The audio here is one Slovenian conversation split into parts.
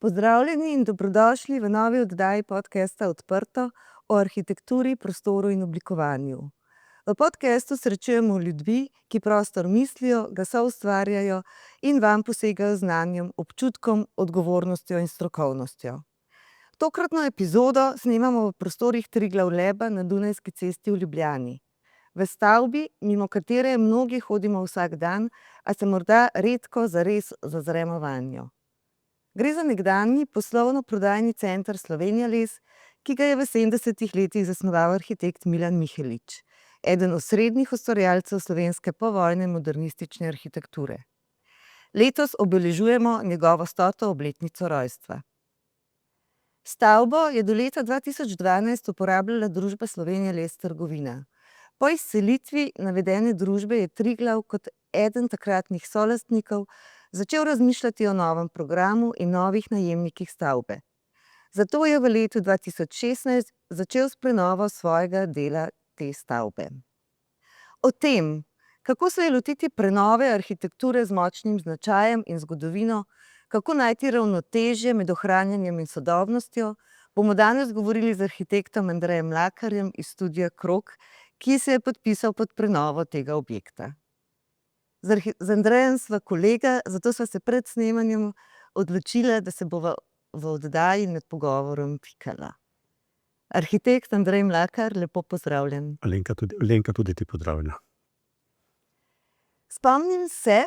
Pozdravljeni in dobrodošli v novi oddaji podcasta Odprto o arhitekturi, prostoru in oblikovanju. V podcastu srečujemo ljudi, ki prostor mislijo, ga soustvarjajo in vam posegajo z znanjem, občutkom, odgovornostjo in strokovnostjo. Tokratno epizodo snemamo v prostorih Triglav Leba na Dunajski cesti v Ljubljani. V stavbi, mimo katere mnogi hodimo vsak dan, a se morda redko zares zazremo vanjo. Gre za nekdanji poslovno-prodajni center Slovenija Les, ki ga je v 70. letih zasnoval arhitekt Milan Mihelič, eden osrednjih ustvarjalcev slovenske povojne modernistične arhitekture. Letos obeležujemo njegovo 100. obletnico rojstva. Stavbo je do leta 2012 uporabljala družba Slovenija Les Trgovina. Po izselitvi navedene družbe je Triglav kot eden takratnih solastnikov začel razmišljati o novem programu in novih najemnikih stavbe. Zato je v letu 2016 začel s prenovo svojega dela te stavbe. O tem, kako se je lotiti prenove arhitekture z močnim značajem in zgodovino, kako najti ravnotežje med ohranjanjem in sodobnostjo, bomo danes govorili z arhitektom Andrejem Mlakarjem iz studia Krog, ki se je podpisal pod prenovo tega objekta. Z Andrejem sva kolega, zato sva se pred snemanjem odločila, da se bova v oddaji med pogovorom pikala. Arhitekt Andrej Mlakar, lepo pozdravljen. Lenka, tudi ti pozdravljena. Spomnim se,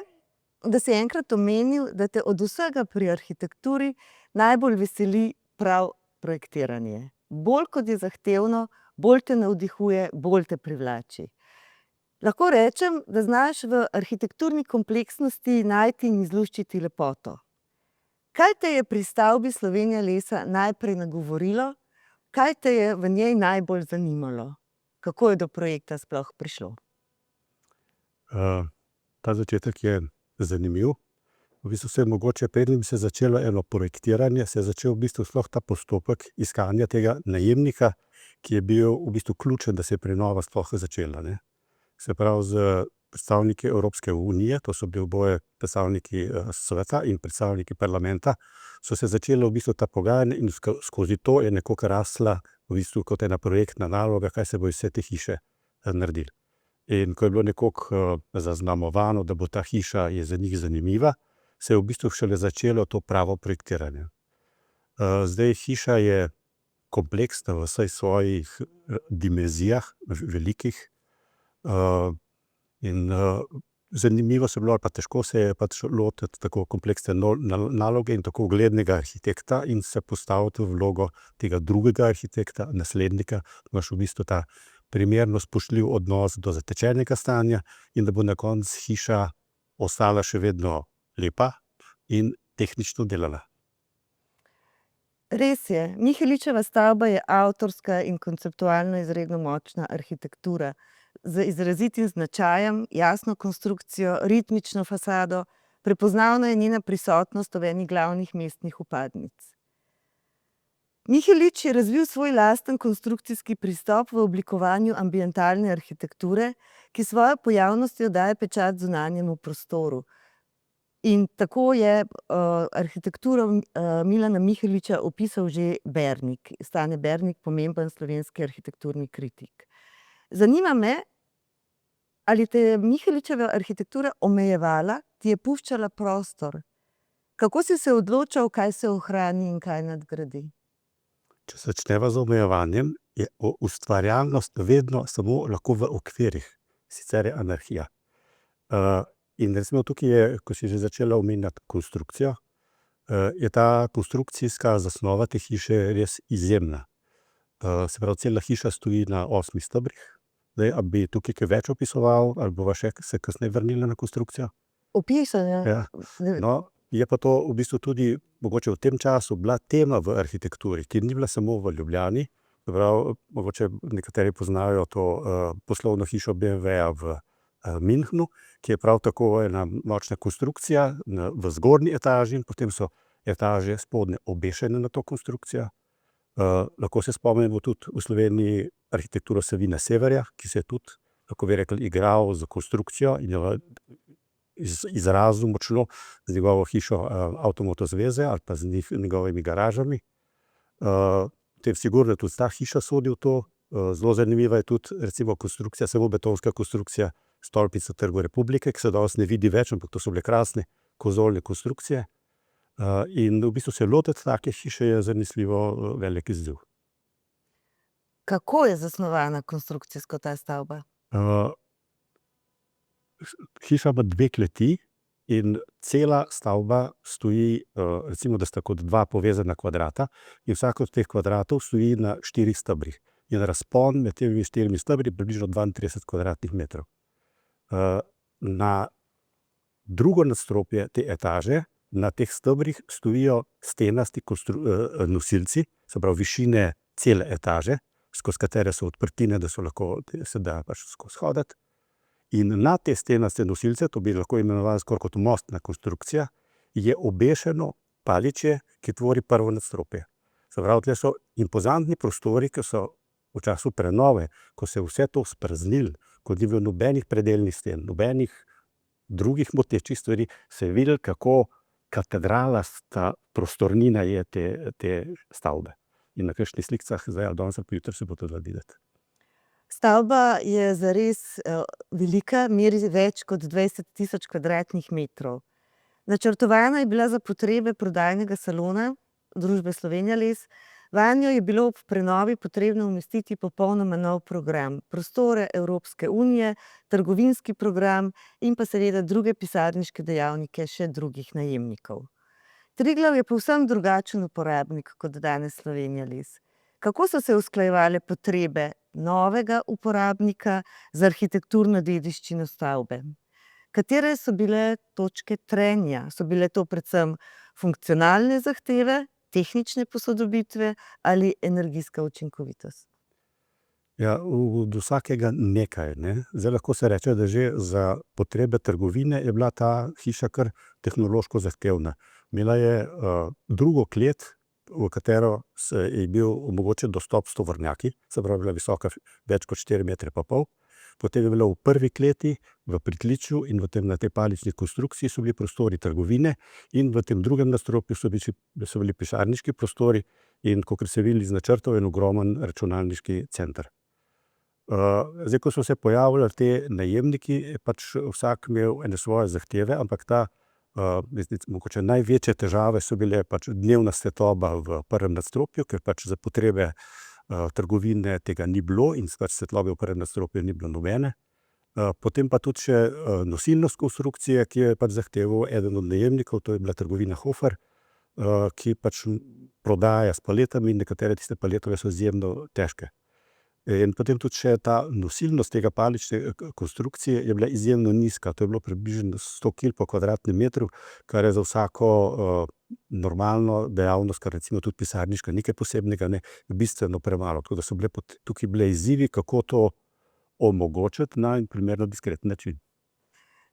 da si enkrat omenil, da te od vsega pri arhitekturi najbolj veseli prav projektiranje. Bolj kot je zahtevno, bolj te navdihuje, bolj te privlači. Lahko rečem, da znaš v arhitekturni kompleksnosti najti in izluščiti lepoto. Kaj te je pri stavbi Slovenija Lesa najprej nagovorilo? Kaj te je v njej najbolj zanimalo? Kako je do projekta sploh prišlo? Ta začetek je zanimiv. V bistvu se je mogoče, preden se je začelo eno projektiranje, se je začel v bistvu sploh ta postopek iskanja tega najemnika, ki je bil v bistvu ključen, da se je prenova sploh začela, ne. Se pravi, z predstavniki Evropske unije, to so bili oboje predstavniki sveta in predstavniki parlamenta, so se začela v bistvu ta pogajanja in skozi to je nekako rasla v bistvu kot ena projektna naloga, kaj se bo iz vse te hiše naredilo. In ko je bilo nekako zaznamovano, da bo ta hiša je za njih zanimiva, se je v bistvu šele začelo to pravo projektiranje. Zdaj hiša je kompleksna v vseh svojih dimenzijah, velikih, in zanimivo se je bilo, ali pa težko se je pač lotiti tako kompleksne naloge in tako uglednega arhitekta in se postaviti v vlogo tega drugega arhitekta, naslednika, da imaš v bistvu ta primerno spoštljiv odnos do zatečenega stanja in da bo na koncu hiša ostala še vedno lepa in tehnično delala. Res je, Miheličeva stavba je avtorska in konceptualno izredno močna arhitektura, z izrazitim značajem, jasno konstrukcijo, ritmično fasado, prepoznavna je njena prisotnost v eni glavnih mestnih vpadnic. Mihelič je razvil svoj lasten konstrukcijski pristop v oblikovanju ambientalne arhitekture, ki svojo pojavnostjo daje pečat zunanjemu prostoru. In tako je arhitekturo Milana Miheliča opisal že Bernik, Stane Bernik, pomemben slovenski arhitekturni kritik. Zanima me, ali te je Miheličeva arhitektura omejevala, ti je puščala prostor? Kako si se odločal, kaj se ohrani in kaj nadgradi? Če začneva z omejevanjem, je ustvarjalnost vedno samo lahko v okvirih, sicer je anarhija. In recimo tukaj je, ko si že začela omenjati konstrukcijo, je ta konstrukcijska zasnova te hiše res izjemna. Se pravi, cela hiša stoji na 8 stebrih. Zdaj, a bi tukaj kaj več opisoval, ali bova še se kasneje vrnila na konstrukcijo? Opisanje. Ja. No, je pa to v bistvu tudi mogoče v tem času bila tema v arhitekturi, ki ni bila samo v Ljubljani. Se pravi, mogoče nekateri poznajo to poslovno hišo BMW-ja v Münchnu, ki je prav tako ena močna konstrukcija v zgornji etaži in potem so etaže spodnje obešene na to konstrukcijo. Lahko se spomnimo tudi v Sloveniji arhitekturo Savina Severja, ki se je tudi, lahko bi rekli, igral z konstrukcijo in jo izrazil močno z njegovo hišo Avtomoto zveze ali pa z njegovimi garažami. Potem sigurno tudi ta hiša sodi v to. Zelo zanimiva je tudi recimo konstrukcija, samo betonska konstrukcija stolpice Trgu Republike, ki se danes ne vidi več, ampak to so bile krasne konzolne konstrukcije. In v bistvu se lotiti take hiše je zanesljivo velik izziv. Kako je zasnovana konstrukcijsko ta stavba? Hiša ima 2 kleti in cela stavba stoji, recimo, da sta kot 2 povezana kvadrata in vsak od teh kvadratov stoji na 4 stebrih. In razpon med temi 4 stebri je približno 32 kvadratnih metrov. Na drugo nadstropje te etaže, na teh stebrih stojijo stenasti nosilci, se pravi višine cele etaže, skozi katere so odprtine, da so lahko se da pač skozi hoditi. In na te stenaste nosilce, to bi lahko imenovali skoraj kot mostna konstrukcija, je obešeno paličje, ki tvori prvo nadstropje. Se pravi, tle so impozantni prostori, ki so v času prenove, ko se je vse to sprznilo, ko ni bilo nobenih predelnih sten, nobenih drugih motečih stvari, se je videlo, kako katedralasta prostornina je te stavbe. In na kakšnih slikicah zdaj ali danes ali pa jutri se bo to dalo videti. Stavba je zares velika, meri več kot 20.000 kvadratnih metrov. Načrtovana je bila za potrebe prodajnega salona družbe Slovenija les. Vanjo je bilo ob prenovi potrebno umestiti popolnoma nov program, prostore Evropske unije, trgovinski program in pa seveda druge pisarniške dejavnike še drugih najemnikov. Triglav je povsem drugačen uporabnik kot danes Slovenija les. Kako so se usklajevale potrebe novega uporabnika z arhitekturno dediščino stavbe? Katere so bile točke trenja? So bile to predvsem funkcionalne zahteve, tehnične posodobitve ali energijska učinkovitost? Ja, od vsakega nekaj, ne. Zdaj lahko se reče, da že za potrebe trgovine je bila ta hiša kar tehnološko zahtevna. Imela je drugo klet, v katero je bil omogočen dostop s tovornjaki, se pravi, bila visoka več kot 4,5 metre. Potem je bila v prvi kleti, v pritličju in na tej palični konstrukciji so bili prostori trgovine in v tem drugem nadstropju so bili pisarniški prostori in, kakor se vidi iz načrtov, en ogromen računalniški center. Zdaj, ko so se pojavili ti najemniki, je pač vsak imel ene svoje zahteve, ampak mogoče največje težave so bile pač dnevna svetloba v prvem nadstropju, ker pač za potrebe trgovine tega ni bilo in pač svetlobe v prvem nadstropju ni bilo nobene. Potem pa tudi še nosilnost konstrukcije, ki je pač zahteval eden od najemnikov, to je bila trgovina Hofer, ki pač prodaja s paletami in nekatere tiste paletove so izjemno težke. In potem tudi še ta nosilnost tega palične konstrukcije je bila izjemno nizka, to je bilo približno 100 kil po kvadratnem metru, kar je za vsako normalno dejavnost, kar recimo tudi pisarniška, nekaj posebnega, ne, bistveno premalo. Tako da so bile tukaj izzivi, kako to omogočiti na en primerno diskreten način.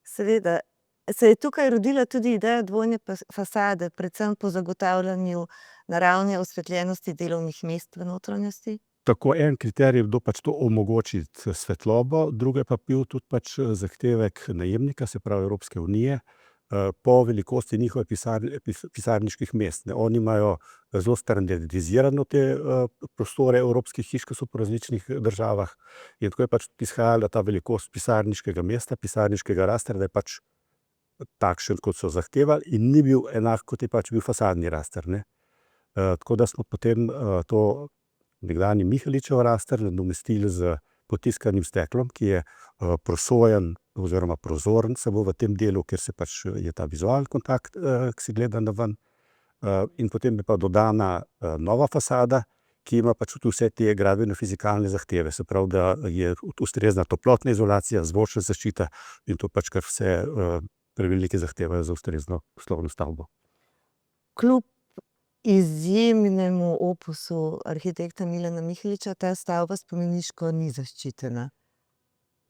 Seveda. Se je tukaj rodila tudi ideja dvojne fasade, predvsem po zagotavljanju naravne osvetljenosti delovnih mest v notranjosti? Tako, en kriterij je bilo pač to omogočiti svetlobo, drugo je pa bil tudi pač zahtevek najemnika, se pravi Evropske unije, po velikosti njihove pisarniških mest, ne. Oni imajo zelo standardizirano te prostore evropskih hiš, ki so po različnih državah, in tako je pač izhajala ta velikost pisarniškega mesta, pisarniškega rasterja, da je pač takšen, kot so zahtevali, in ni bil enak, kot je pač bil fasadni raster, ne. Tako da smo potem to nekdanji Miheličev raster nadomestili s potiskanim steklom, ki je prosojen oziroma prozoren samo v tem delu, kjer se pač je ta vizualni kontakt, ki se gleda naven. In potem je pa dodana nova fasada, ki ima pač tudi vse te gradbeno-fizikalne zahteve, se pravi, da je ustrezna toplotna izolacija, zvočna zaščita in to pač kar vse prevelike zahtevajo za ustrezno poslovno stavbo. Kljub izjemnemu opusu arhitekta Milana Miheliča ta stavba spomeniško ni zaščitena.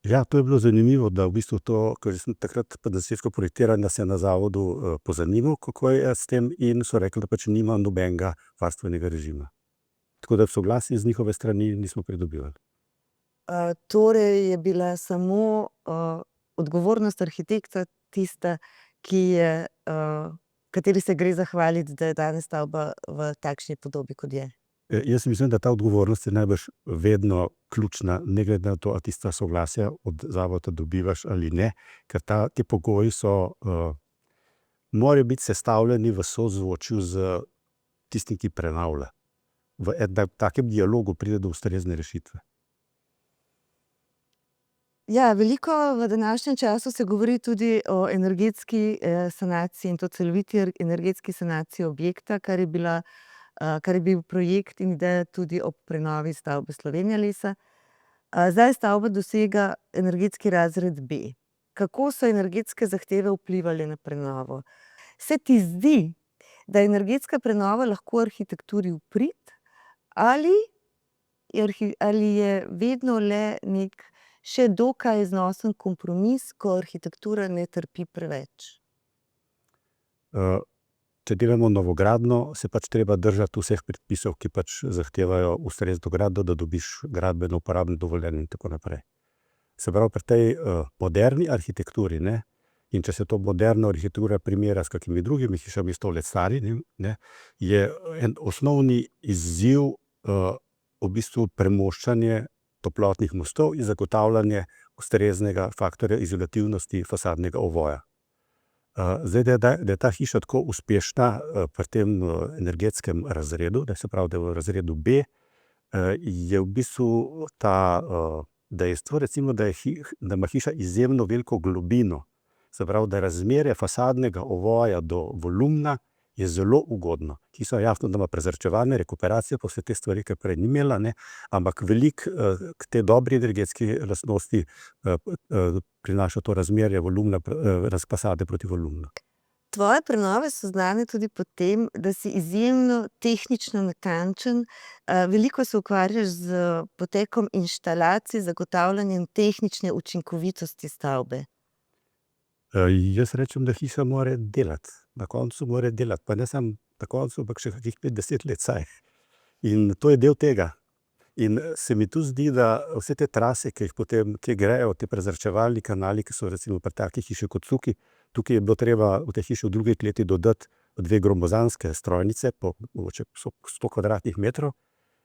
Ja, to je bilo zanimivo, da v bistvu to, ker sem takrat po začetku projektiranja se na zavodu pozanimal, kako je s tem, in so rekli, da pač nima nobenega varstvenega režima. Tako da soglasje z njihove strani nismo pridobivali. Torej je bila samo odgovornost arhitekta tista, kateri se gre zahvaliti, da je danes stavba v takšni podobi, kot je? Jaz mislim, da ta odgovornost je najbrž vedno ključna, ne glede na to, a tista soglasja od zavoda dobivaš ali ne, ker ti pogoji morajo biti sestavljeni v sozvočju z tistim, ki prenavlja. V takem dialogu pride do ustrezne rešitve. Ja, veliko v današnjem času se govori tudi o energetski sanaciji, in to celoviti energetski sanaciji objekta, kar je bil projekt in ideja tudi ob prenovi stavbe Slovenija lesa. Zdaj stavba dosega energetski razred B. Kako so energetske zahteve vplivale na prenovo? Se ti zdi, da je energetska prenova lahko arhitekturi v prid, ali je vedno le nek še dokaj znosen kompromis, ko arhitektura ne trpi preveč? Če delamo novogradnjo, se treba držati vseh predpisov, ki zahtevajo ustrezno gradnjo, da dobiš gradbeno uporabno dovoljenje in tako naprej. Se pravi, pri tej moderni arhitekturi, ne, in če se to moderna arhitektura primerja s kakimi drugimi hišami 100 let stari, ne, je en osnovni izziv v bistvu premoščanje toplotnih mostov in zagotavljanje ustreznega faktorja izolativnosti fasadnega ovoja. Zdaj, da je ta hiša tako uspešna pri tem energetskem razredu, se pravi, da je v razredu B, je v bistvu ta dejstvo, recimo, da ima hiša izjemno veliko globino. Se pravi, da razmerje fasadnega ovoja do volumna je zelo ugodno. Hiša jasno, da ima prezračevanje, rekuperacijo, pa vse te stvari, ki prej ni imela, ne, ampak veliko k tej dobri energetski lastnosti prinaša to razmerje volumna, fasade proti volumnu. Tvoje prenove so znane tudi po tem, da si izjemno tehnično natančen, veliko se ukvarjaš z potekom inštalacij, zagotavljanjem tehnične učinkovitosti stavbe. Jaz rečem, da hiša mora delati. Na koncu mora delati, pa ne samo na koncu, ampak še kakih 50 let vsaj. In to je del tega. In se mi tu zdi, da vse te trase, ki jih potem grejo, te prezračevalni kanali, ki so recimo pri takih hiši kot tukaj je bilo treba v tej hiši v drugi kleti dodati 2 gromozanske strojnice, po mogoče 100 kvadratnih metrov.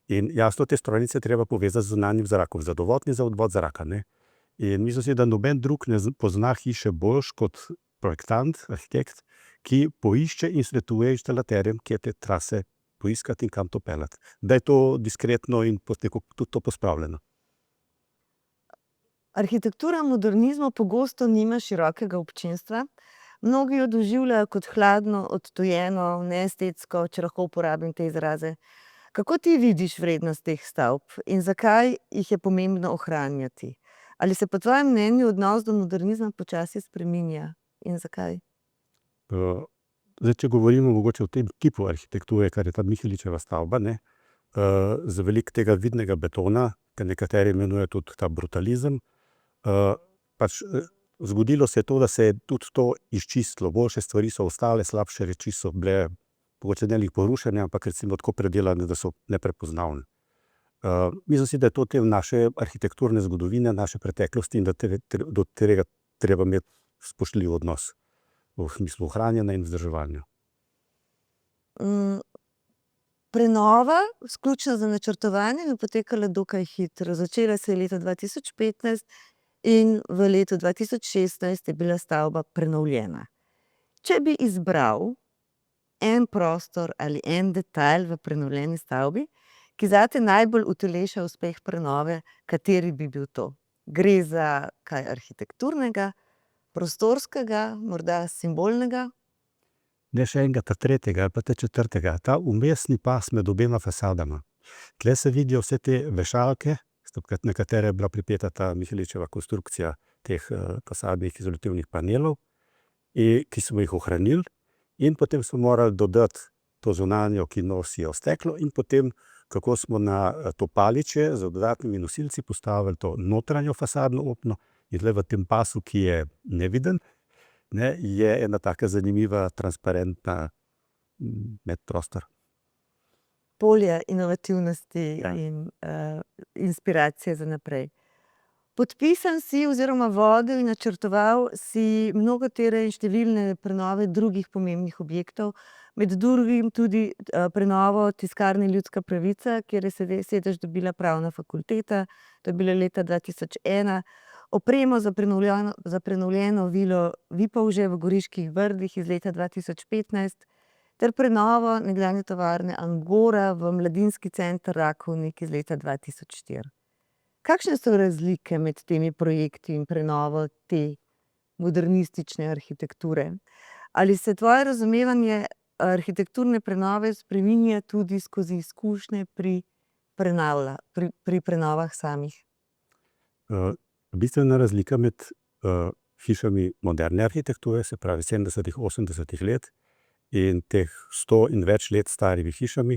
In jasno, te strojnice treba povezati z zunanjim zrakom, za dovod in za odvod zraka, ne. In mislim si, da noben drug ne pozna hiše boljš kot projektant, arhitekt, ki poišče in svetuje inštalaterjem, kje te trase poiskati in kam to peljati. Da je to diskretno in tudi to pospravljeno. Arhitektura modernizma pogosto nima širokega občinstva. Mnogi jo doživljajo kot hladno, odtujeno, neestetsko, če lahko uporabim te izraze. Kako ti vidiš vrednost teh stavb in zakaj jih je pomembno ohranjati? Ali se po tvojem mnenju odnos do modernizma počasi spreminja in zakaj? Zdaj, če govorimo mogoče o tem tipu arhitekture, kar je ta Miheličeva stavba, ne, z veliko tega vidnega betona, ki nekateri imenujejo tudi ta brutalizem, zgodilo se je to, da se je tudi to izčistilo. Boljše stvari so ostale, slabše reči so bile mogoče ne porušene, ampak recimo tako predelane, da so neprepoznavne. Mislim si, da je to del naše arhitekturne zgodovine, naše preteklosti in da do tega treba imeti spoštljiv odnos v smislu ohranjanja in vzdrževanja. Prenova, vključno z načrtovanjem, je potekala dokaj hitro. Začela se je leta 2015 in v letu 2016 je bila stavba prenovljena. Če bi izbral en prostor ali en detajl v prenovljeni stavbi, ki zate najbolj uteleša uspeh prenove, kateri bi bil to? Gre za kaj arhitekturnega, prostorskega, morda simbolnega? Ne še enega, ta tretjega ali pa ta četrtega. Ta vmesni pas med obema fasadama. Tle se vidijo vse te vešalke, na katere je bila pripeta ta Miheličeva konstrukcija teh fasadnih izolativnih panelov, ki smo jih ohranili, in potem smo morali dodati to zunanjo, ki nosijo steklo, in potem kako smo na to paliče z dodatnimi nosilci postavili to notranjo fasadno opno. In tle v tem pasu, ki je neviden, ne, je ena taka zanimiva, transparentna medprostor. Polje inovativnosti in inspiracije za naprej. Podpisan si oziroma vodil in načrtoval si mnogotere in številne prenove drugih pomembnih objektov, med drugim tudi prenovo Tiskarne Ljudska pravica, kjer je sedež dobila Pravna fakulteta, to je bilo leta 2001, opremo za prenovljeno vilo Vipavže v Goriških brdih iz leta 2015 ter prenovo nekdanje tovarne Angora v Mladinski center Rakovnik iz leta 2004. Kakšne so razlike med temi projekti in prenovo te modernistične arhitekture? Ali se tvoje razumevanje arhitekturne prenove spreminja tudi skozi izkušnje pri prenovah samih? Bistvena razlika med hišami moderne arhitekture, se pravi 70., 80. let, in teh 100 in več let starimi hišami,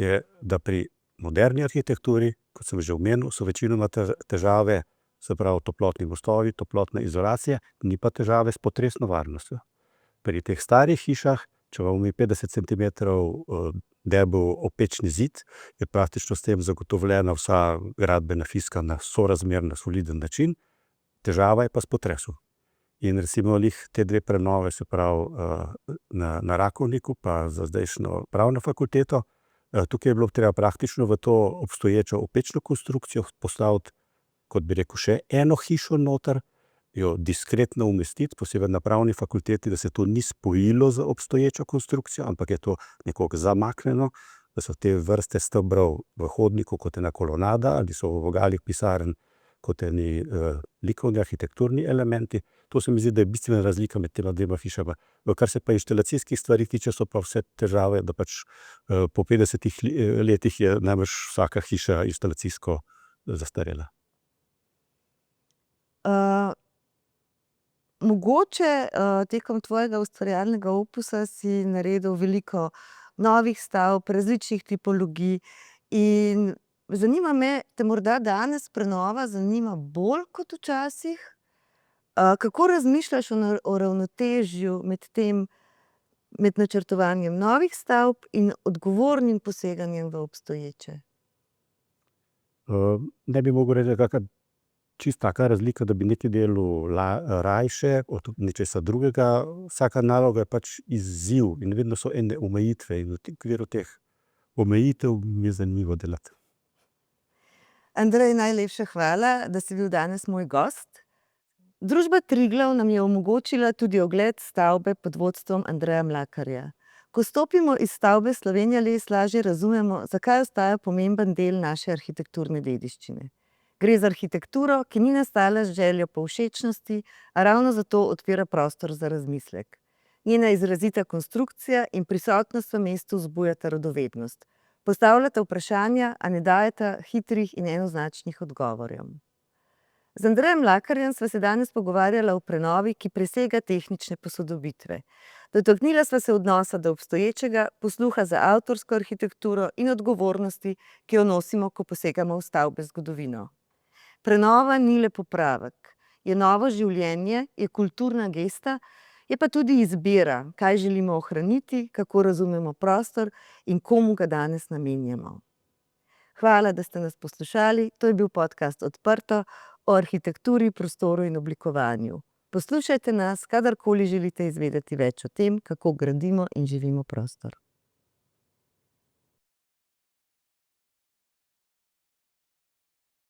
je, da pri moderni arhitekturi, kot sem že omenil, so večinoma težave, se pravi toplotni mostovi, toplotna izolacija, ni pa težave s potresno varnostjo. Pri teh starih hišah, če imamo mi 50 centimetrov debel opečni zid, je praktično s tem zagotovljena vsa gradbena fizika na sorazmerno soliden način, težava je pa s potresom. In recimo te dve prenove, se pravi na Rakovniku pa za zdajšnjo Pravno fakulteto, tukaj je bilo treba praktično v to obstoječo opečno konstrukcijo postaviti, kot bi rekel, še eno hišo noter, jo diskretno umestiti, posebej na Pravni fakulteti, da se to ni spojilo z obstoječo konstrukcijo, ampak je to nekoliko zamaknjeno, da so te vrste stebrov v hodniku kot ena kolonada ali so v vogalih pisarn kot eni likovni arhitekturni elementi. To se mi zdi, da je bistvena razlika med tema dvema hišama. Kar se pa inštalacijskih stvari tiče, so pa vse težave, da pač po 50 letih je najbrž vsaka hiša inštalacijsko zastarela. Mogoče tekom tvojega ustvarjalnega opusa si naredil veliko novih stavb, različnih tipologij in zanima me, te morda danes prenova zanima bolj kot včasih? Kako razmišljaš o ravnotežju med načrtovanjem novih stavb in odgovornim poseganjem v obstoječe? Ne bi mogel reči, da je čisto taka razlika, da bi nekaj delal rajše od nečesa drugega. Vsaka naloga je pač izziv in vedno so ene omejitve in v okviru teh omejitev mi je zanimivo delati. Andrej, najlepša hvala, da si bil danes moj gost. Družba Triglav nam je omogočila tudi ogled stavbe pod vodstvom Andreja Mlakarja. Ko stopimo iz stavbe Slovenija les, lažje razumemo, zakaj ostaja pomemben del naše arhitekturne dediščine. Gre za arhitekturo, ki ni nastala z željo po všečnosti, a ravno zato odpira prostor za razmislek. Njena izrazita konstrukcija in prisotnost v mestu vzbujata radovednost. Postavljata vprašanja, a ne dajeta hitrih in enoznačnih odgovorov. Z Andrejem Mlakarjem sva se danes pogovarjala o prenovi, ki presega tehnične posodobitve. Dotaknila sva se odnosa do obstoječega, posluha za avtorsko arhitekturo in odgovornosti, ki jo nosimo, ko posegamo v stavbe z zgodovino. Prenova ni le popravek, je novo življenje, je kulturna gesta, je pa tudi izbira, kaj želimo ohraniti, kako razumemo prostor in komu ga danes namenjamo. Hvala, da ste nas poslušali. To je bil podcast Odprto o arhitekturi, prostoru in oblikovanju. Poslušajte nas, kadarkoli želite izvedeti več o tem, kako gradimo in živimo prostor.